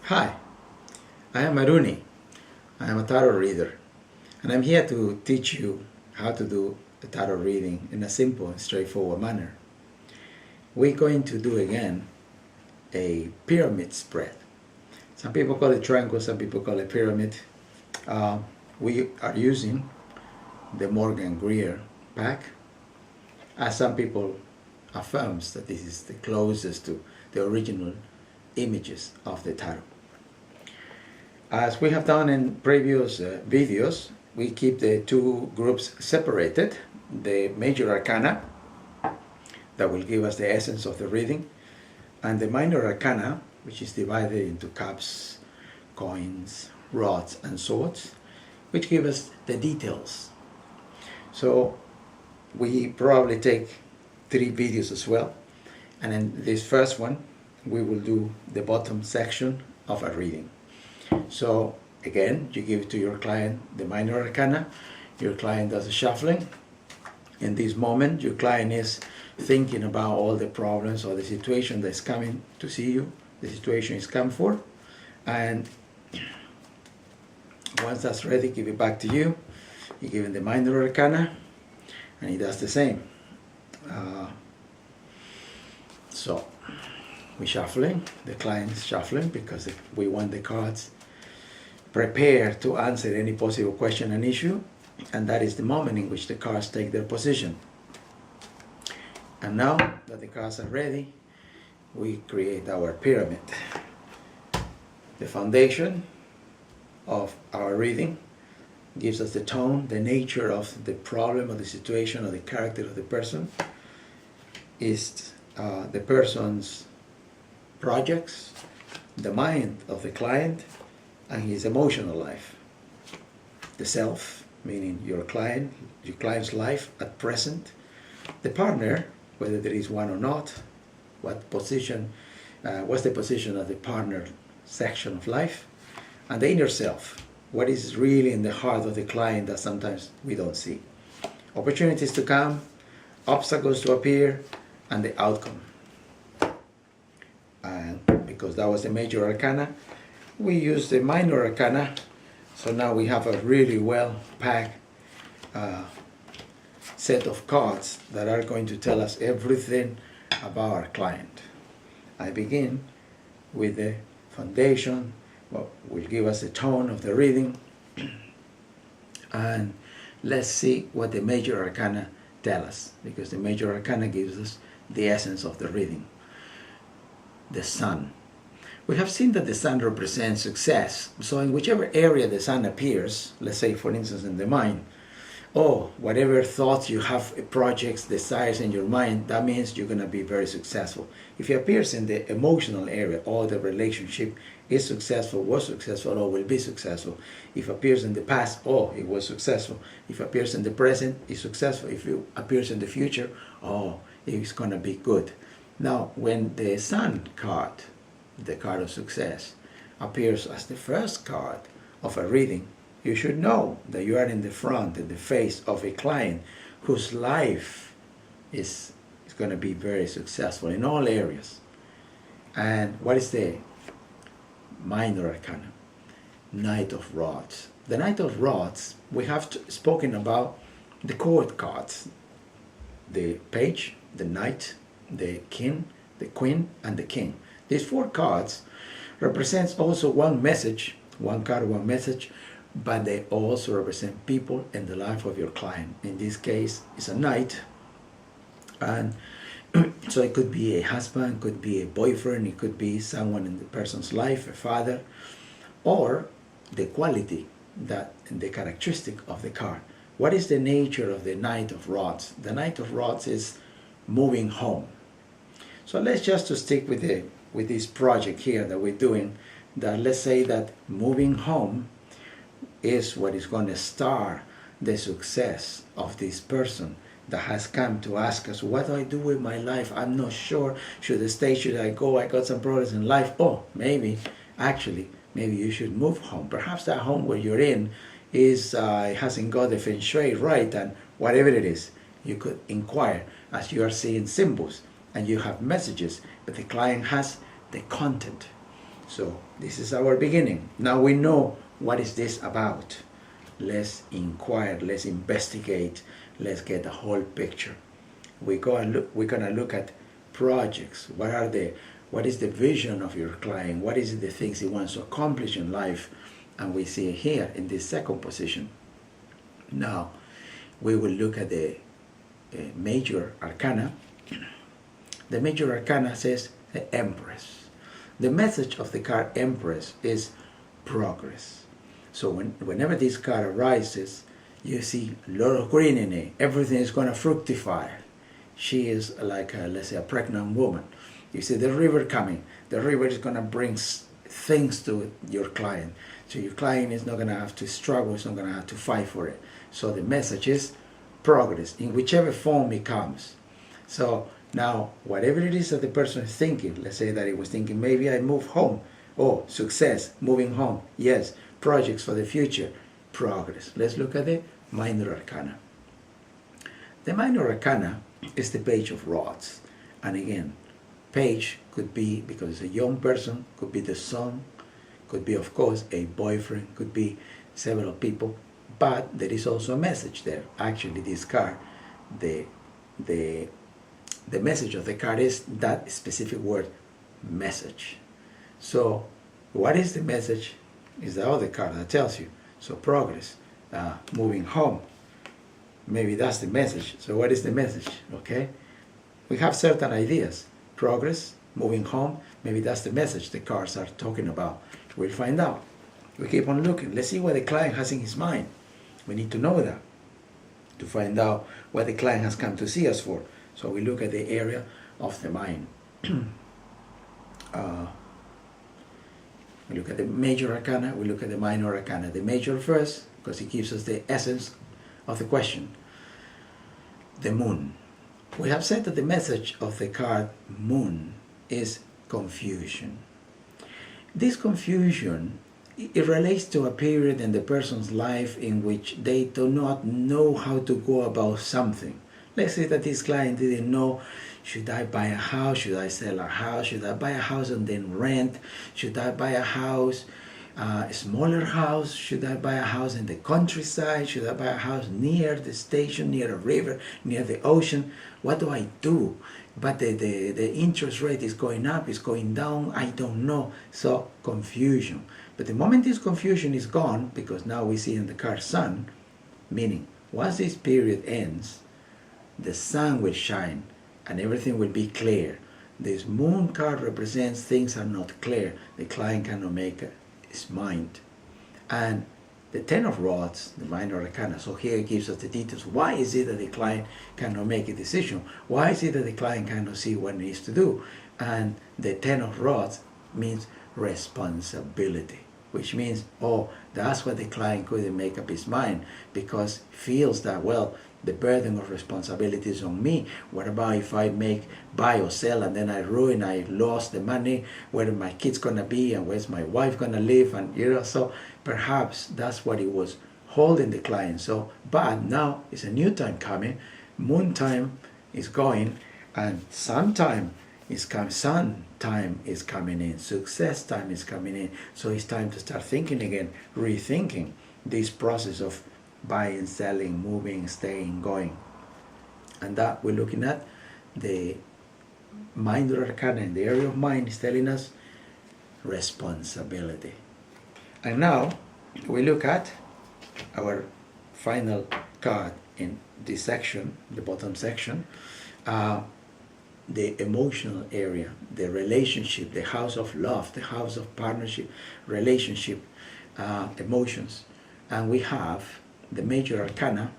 Hi, I am Aruni. I am a tarot reader, and I'm here to teach you how to do a tarot reading in a simple and straightforward manner. We're going to do again a pyramid spread. Some people call it triangle, some people call it pyramid. We are using the Morgan Greer pack, as some people affirms that this is the closest to the original images of the tarot. As we have done in previous videos, we keep the two groups separated. The major arcana, that will give us the essence of the reading, and the minor arcana, which is divided into cups, coins, rods, and swords, which give us the details. So we probably take 3 videos as well, and in this first one we will do the bottom section of a reading. So again, you give to your client the minor arcana, your client does a shuffling. In this moment, your client is thinking about all the problems or the situation that's coming to see you, the situation is come for, and once that's ready, give it back to you. You give him the minor arcana, and he does the same. So we're shuffling, the client is shuffling because we want the cards prepared to answer any possible question and issue, and that is the moment in which the cards take their position. And now that the cards are ready, we create our pyramid. The foundation of our reading gives us the tone, the nature of the problem or the situation or the character of the person, is the person's projects, the mind of the client, and his emotional life. The self, meaning your client's life at present. The partner, whether there is one or not, what's the position of the partner section of life, and the inner self, what is really in the heart of the client that sometimes we don't see. Opportunities to come, obstacles to appear, and the outcome. And because that was the major arcana, we use the minor arcana, so now we have a really well packed set of cards that are going to tell us everything about our client. I begin with the foundation, what will give us the tone of the reading, and let's see what the major arcana tell us, because the major arcana gives us the essence of the reading. The sun. We have seen that the sun represents success, so in whichever area the sun appears, let's say for instance in the mind, or whatever thoughts you have, projects, desires in your mind, that means you're going to be very successful. If it appears in the emotional area, or the relationship is successful, was successful, or will be successful. If it appears in the past, oh, it was successful. If it appears in the present, it's successful. If it appears in the future, oh, it's going to be good. Now, when the sun card, the card of success, appears as the first card of a reading, you should know that you are in the front, in the face of a client whose life is going to be very successful in all areas. And what is the minor arcana? Knight of Rods. The Knight of Rods, we have spoken about the court cards. The page, the knight, the king, the queen, and the king. These 4 cards represents also one message, one card, one message, but they also represent people in the life of your client. In this case, it's a knight, and so it could be a husband, could be a boyfriend, it could be someone in the person's life, a father, or the quality, that the characteristic of the card. What is the nature of the Knight of Rods? The Knight of Rods is moving home. So let's just to stick with this project here that we're doing, that let's say that moving home is what is going to start the success of this person that has come to ask us, what do I do with my life? I'm not sure. Should I stay? Should I go? I got some problems in life. Oh, maybe you should move home. Perhaps that home where you're in is hasn't got the feng shui right, and whatever it is, you could inquire as you are seeing symbols and you have messages, but the client has the content. So this is our beginning. Now we know what is this about. Let's inquire, let's investigate, let's get the whole picture. We're gonna look at projects. What is the vision of your client? What is the things he wants to accomplish in life? And we see here in this second position. Now we will look at the major arcana. The major arcana says the Empress. The message of the card Empress is progress. So whenever this card arises, you see a lot of green in it. Everything is going to fructify. She is like, let's say, a pregnant woman. You see the river coming. The river is going to bring things to your client. So your client is not going to have to struggle. It's not going to have to fight for it. So the message is progress in whichever form it comes. So now, whatever it is that the person is thinking, let's say that he was thinking, maybe I move home. Oh, success, moving home. Yes, projects for the future, progress. Let's look at the minor arcana. The minor arcana is the Page of Rods. And again, page could be, because it's a young person, could be the son, could be, of course, a boyfriend, could be several people. But there is also a message there. Actually, this card, the message of the card is that specific word, message. So what is the message is the other card that tells you. So progress, moving home. Maybe that's the message. So what is the message? Okay, we have certain ideas. Progress, moving home. Maybe that's the message the cards are talking about. We'll find out. We keep on looking. Let's see what the client has in his mind. We need to know that to find out what the client has come to see us for. So we look at the area of the mind. We look at the major arcana, we look at the minor arcana. The major first, because it gives us the essence of the question. The moon. We have said that the message of the card moon is confusion. This confusion, it relates to a period in the person's life in which they do not know how to go about something. Let's say that this client didn't know, should I buy a house? Should I sell a house? Should I buy a house and then rent? Should I buy a house, a smaller house? Should I buy a house in the countryside? Should I buy a house near the station, near a river, near the ocean? What do I do? But the interest rate is going up, it's going down, I don't know. So confusion. But the moment this confusion is gone, because now we see in the card sun, meaning once this period ends, the sun will shine and everything will be clear. This moon card represents things are not clear. The client cannot make his mind. And the Ten of Rods, the minor arcana, so here it gives us the details. Why is it that the client cannot make a decision? Why is it that the client cannot see what he needs to do? And the Ten of Rods means responsibility, which means, oh, that's what the client couldn't make up his mind, because he feels that, well, the burden of responsibility is on me. What about if I buy or sell and then I lost the money? Where are my kids gonna be and where's my wife gonna live? And so perhaps that's what it was holding the client. So, but now it's a new time coming. Moon time is going, and sun time is coming. Sun time is coming in. Success time is coming in. So it's time to start thinking again, rethinking this process of buying, selling, moving, staying, going. And that we're looking at the minor arcana in the area of mind is telling us responsibility. And now we look at our final card in this section, the bottom section, the emotional area, the relationship, the house of love, the house of partnership, relationship, emotions. And we have the major arcana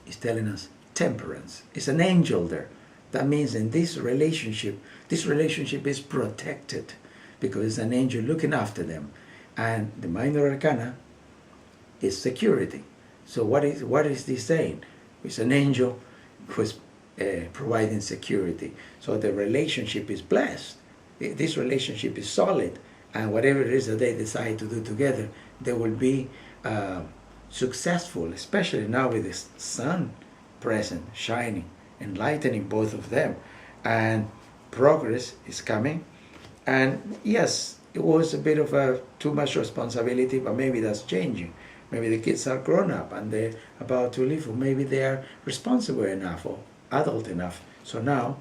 is telling us temperance. It's an angel there. That means in this relationship is protected because it's an angel looking after them. And the minor arcana is security. So what is this saying? It's an angel who's providing security. So the relationship is blessed. This relationship is solid. And whatever it is that they decide to do together, they will be successful, especially now with the sun present, shining, enlightening both of them. And progress is coming. And yes, it was a bit of a too much responsibility, but maybe that's changing. Maybe the kids are grown up and they're about to leave, or maybe they are responsible enough or adult enough. So now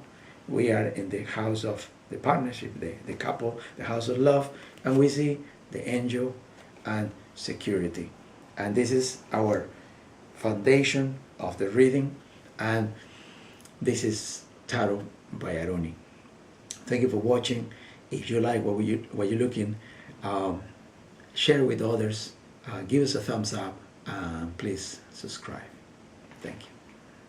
we are in the house of the partnership, the couple, the house of love, and we see the angel and security. And this is our foundation of the reading, and this is Tarot by Aruni. Thank you for watching. If you like what you're looking, share with others, give us a thumbs up, and please subscribe. Thank you.